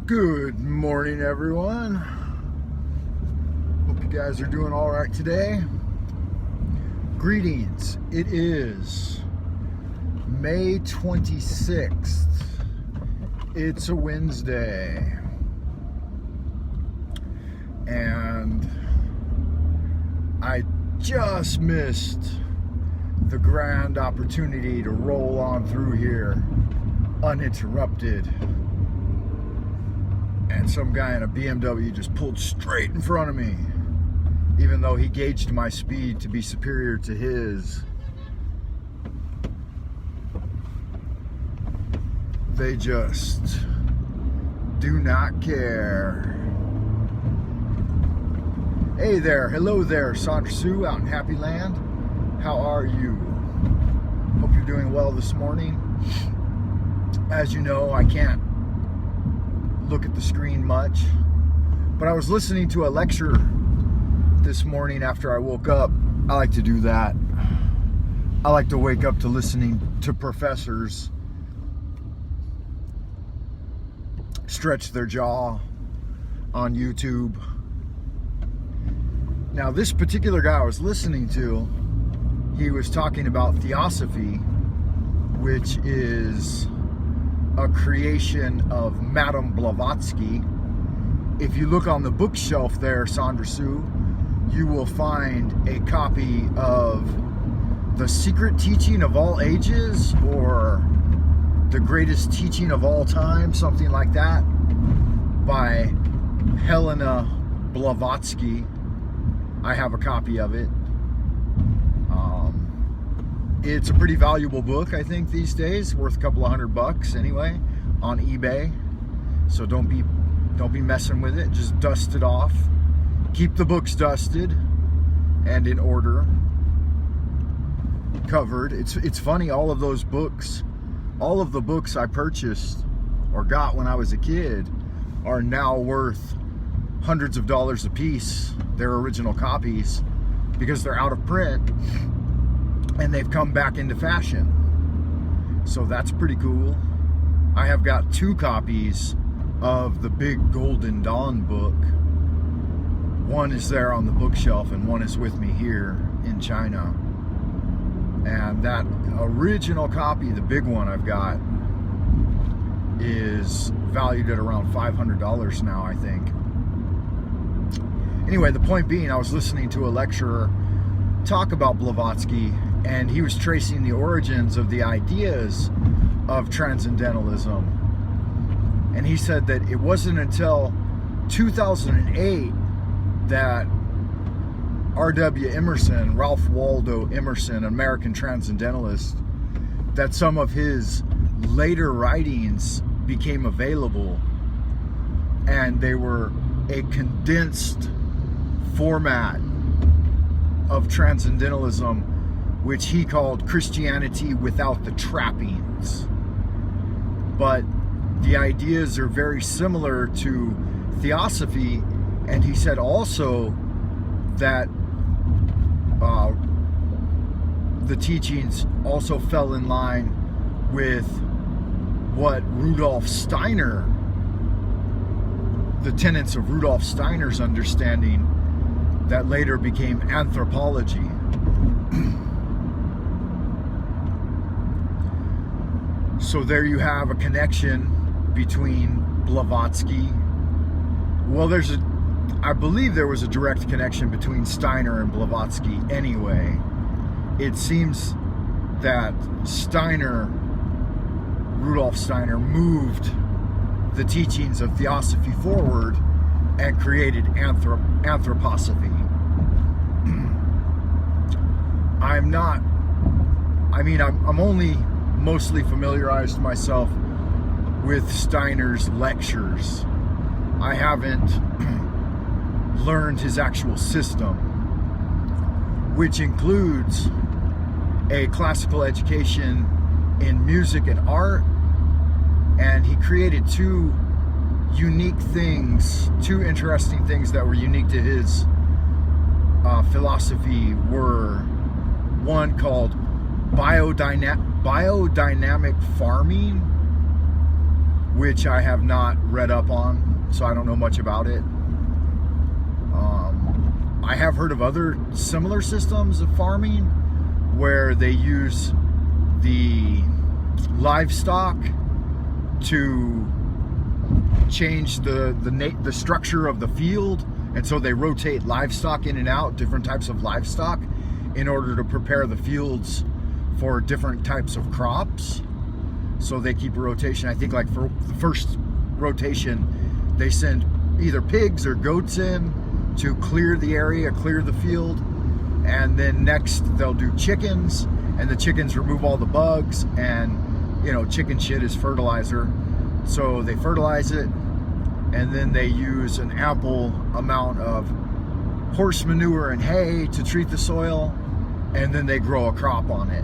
Good morning, everyone. Hope you guys are doing all right today. Greetings. It is May 26th. It's a Wednesday. And I just missed the grand opportunity to roll on through here uninterrupted. And some guy in a BMW just pulled straight in front of me, even though he gauged my speed to be superior to his. They just do not care. Hey there, hello there, Sandra Sue out in Happy Land. How are you? Hope you're doing well this morning. As you know, I can't look at the screen much, but I was listening to a lecture this morning after I woke up. I like to do that. I like to wake up to listening to professors stretch their jaw on YouTube. Now, this particular guy I was listening to, he was talking about theosophy, which is a creation of Madame Blavatsky. If you look on the bookshelf there, Sandra Sue, you will find a copy of The Secret Teaching of All Ages, or The Greatest Teaching of All Time, something like that, by Helena Blavatsky. I have a copy of it. It's a pretty valuable book, I think, these days, worth a couple of $100 anyway on eBay. So don't be messing with it. Just dust it off. Keep the books dusted and in order, covered. It's funny, all of those books, all of the books I purchased or got when I was a kid are now worth hundreds of dollars a piece, their original copies, because they're out of print and they've come back into fashion. So that's pretty cool. I have got 2 copies of the Big Golden Dawn book. One is there on the bookshelf and one is with me here in China. And that original copy, the big one I've got, is valued at around $500 now, I think. Anyway, the point being, I was listening to a lecturer talk about Blavatsky, and he was tracing the origins of the ideas of transcendentalism. And he said that it wasn't until 2008 that R.W. Emerson, Ralph Waldo Emerson, an American transcendentalist, that some of his later writings became available, and they were a condensed format of transcendentalism, which he called Christianity without the trappings. But the ideas are very similar to theosophy, and he said also that the teachings also fell in line with what Rudolf Steiner, the tenets of Rudolf Steiner's understanding that later became anthropology. So there you have a connection between Blavatsky. Well, I believe there was a direct connection between Steiner and Blavatsky anyway. It seems that Rudolf Steiner, moved the teachings of theosophy forward and created anthroposophy. I'm only mostly familiarized myself with Steiner's lectures. I haven't learned his actual system, which includes a classical education in music and art, and he created 2 interesting things that were unique to his philosophy. Were one called biodynamic farming, which I have not read up on, so I don't know much about it. I have heard of other similar systems of farming where they use the livestock to change the structure of the field, and so they rotate livestock in and out, different types of livestock, in order to prepare the fields for different types of crops. So they keep a rotation. I think like for the first rotation, they send either pigs or goats in to clear the area, clear the field, and then next they'll do chickens, and the chickens remove all the bugs, and chicken shit is fertilizer, so they fertilize it, and then they use an ample amount of horse manure and hay to treat the soil, and then they grow a crop on it,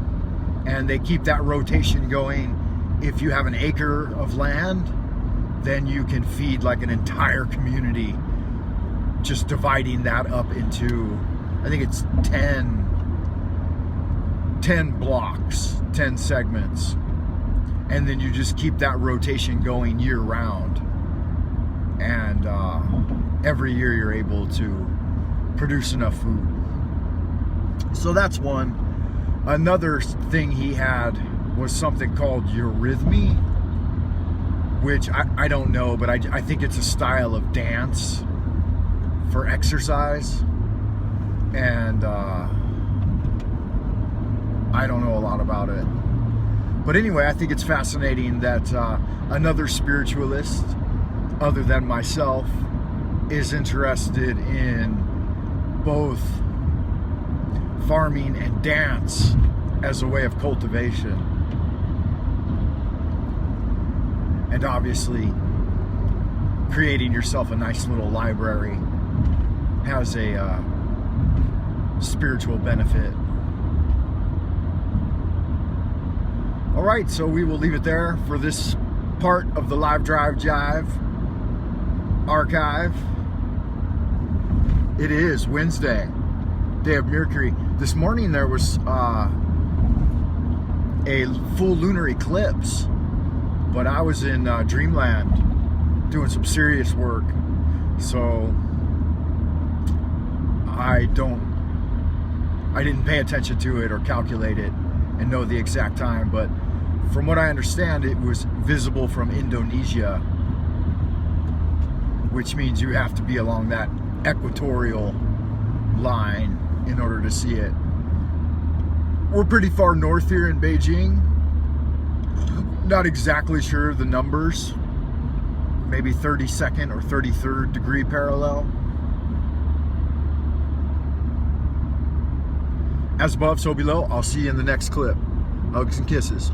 and they keep that rotation going. If you have an acre of land, then you can feed like an entire community, just dividing that up into, I think it's 10 blocks, 10 segments. And then you just keep that rotation going year round. And every year you're able to produce enough food. So that's one. Another thing he had was something called eurythmy, which I don't know, but I think it's a style of dance for exercise, and I don't know a lot about it. But anyway, I think it's fascinating that another spiritualist other than myself is interested in both farming and dance as a way of cultivation. And obviously, creating yourself a nice little library has a spiritual benefit. All right, so we will leave it there for this part of the Live Drive Jive archive. It is Wednesday, day of Mercury. This morning there was a full lunar eclipse, but I was in dreamland doing some serious work, so I didn't pay attention to it or calculate it and know the exact time, but from what I understand, it was visible from Indonesia, which means you have to be along that equatorial line in order to see it. We're pretty far north here in Beijing. Not exactly sure the numbers. Maybe 32nd or 33rd degree parallel. As above, so below. I'll see you in the next clip. Hugs and kisses.